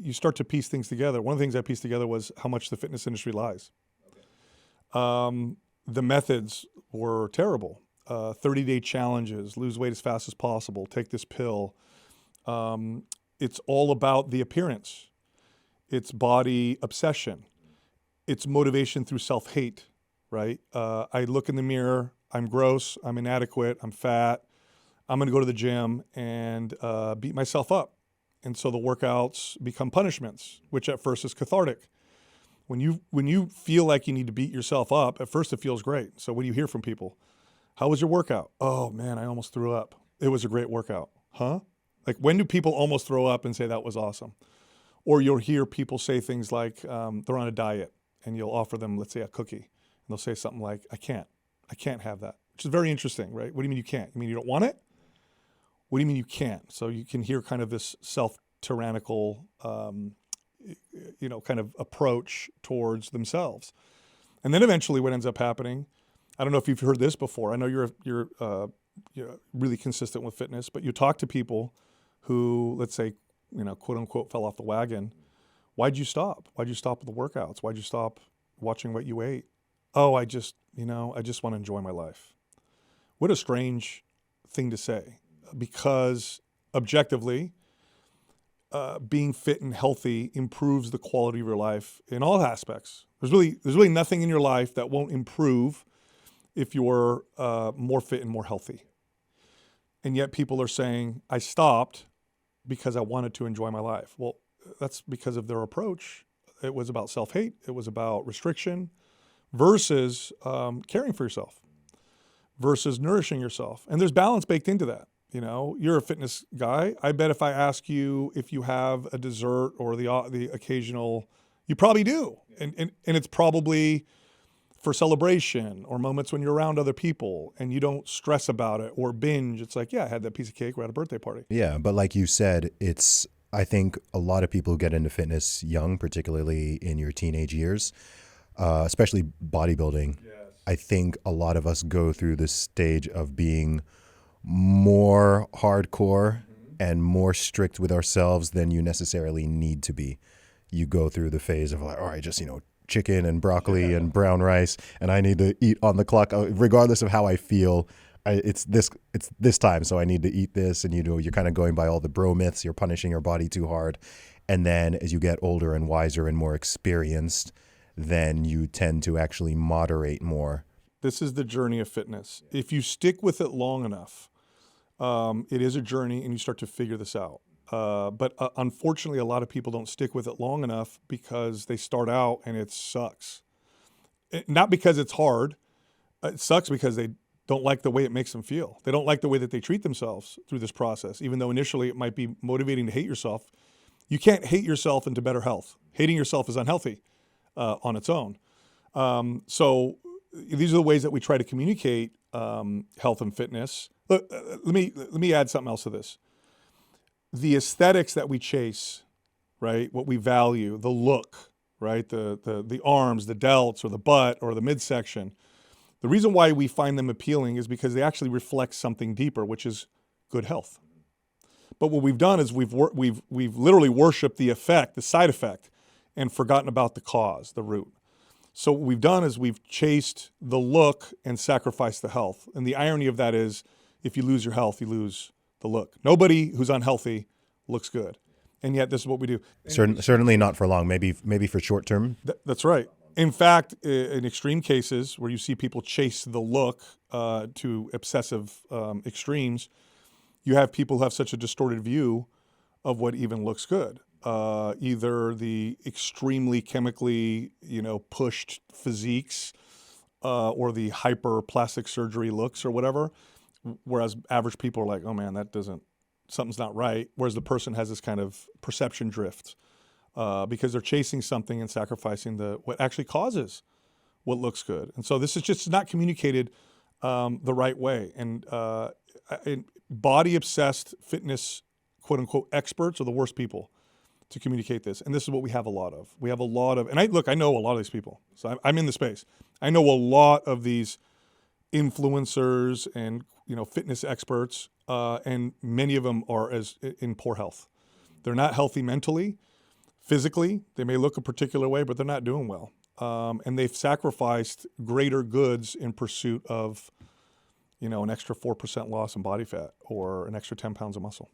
you start to piece things together. One of the things I pieced together was how much the fitness industry lies. The methods were terrible. 30-day challenges, lose weight as fast as possible, take this pill. It's all about the appearance. It's body obsession. It's motivation through self-hate, right? I look in the mirror, I'm gross, I'm inadequate, I'm fat. I'm going to go to the gym and beat myself up. And so the workouts become punishments, which at first is cathartic. When you feel like you need to beat yourself up, at first it feels great. So what do you hear from people? How was your workout? Oh man, I almost threw up. It was a great workout. Huh? Like, when do people almost throw up and say that was awesome? Or you'll hear people say things like they're on a diet and you'll offer them, let's say, a cookie. And they'll say something like, I can't have that, which is very interesting, right? What do you mean you can't? You mean you don't want it? What do you mean you can't? So you can hear kind of this self-tyrannical, kind of approach towards themselves. And then eventually what ends up happening, I don't know if you've heard this before. I know you're really consistent with fitness, but you talk to people who, let's say, quote unquote, fell off the wagon. Why'd you stop? Why'd you stop with the workouts? Why'd you stop watching what you ate? Oh, I just want to enjoy my life. What a strange thing to say, because objectively, being fit and healthy improves the quality of your life in all aspects. There's really nothing in your life that won't improve if you're more fit and more healthy. And yet people are saying, I stopped because I wanted to enjoy my life. Well, that's because of their approach. It was about self-hate. It was about restriction versus caring for yourself, versus nourishing yourself. And there's balance baked into that. You're a fitness guy. I bet if I ask you if you have a dessert or the occasional, you probably do. And it's probably for celebration or moments when you're around other people and you don't stress about it or binge. It's like, yeah, I had that piece of cake. We're at a birthday party. Yeah, but like you said, I think a lot of people get into fitness young, particularly in your teenage years, especially bodybuilding. Yes. I think a lot of us go through this stage of being more hardcore and more strict with ourselves than you necessarily need to be. You go through the phase of like, all right, just, chicken and broccoli and brown rice, and I need to eat on the clock, regardless of how I feel. It's this time, so I need to eat this, and you're kind of going by all the bro myths. You're punishing your body too hard, and then as you get older and wiser and more experienced, then you tend to actually moderate more. This is the journey of fitness. If you stick with it long enough, it is a journey, and you start to figure this out. But unfortunately, a lot of people don't stick with it long enough because they start out and it sucks. Not because it's hard. It sucks because they don't like the way it makes them feel. They don't like the way that they treat themselves through this process, even though initially it might be motivating to hate yourself. You can't hate yourself into better health. Hating yourself is unhealthy on its own. So these are the ways that we try to communicate health and fitness. Look, let me add something else to this. The aesthetics that we chase, right? What we value, the look, right? The arms, the delts, or the butt, or the midsection. The reason why we find them appealing is because they actually reflect something deeper, which is good health. But what we've done is we've literally worshipped the effect, the side effect, and forgotten about the cause, the root. So what we've done is we've chased the look and sacrificed the health. And the irony of that is, if you lose your health, you lose the look. Nobody who's unhealthy looks good. And yet this is what we do. Certainly not for long, maybe for short term. That's right. In fact, in extreme cases where you see people chase the look to obsessive extremes, you have people who have such a distorted view of what even looks good. Either the extremely chemically, pushed physiques or the hyper plastic surgery looks or whatever. Whereas average people are like, oh man, something's not right. Whereas the person has this kind of perception drift because they're chasing something and sacrificing what actually causes what looks good. And so this is just not communicated the right way. And body obsessed fitness, quote unquote, experts are the worst people to communicate this. And this is what we have a lot of. We have a lot of, and I know a lot of these people. So I'm in the space. I know a lot of these influencers and fitness experts, and many of them are in poor health. They're not healthy mentally, physically, they may look a particular way, but they're not doing well. And they've sacrificed greater goods in pursuit of, an extra 4% loss in body fat or an extra 10 pounds of muscle.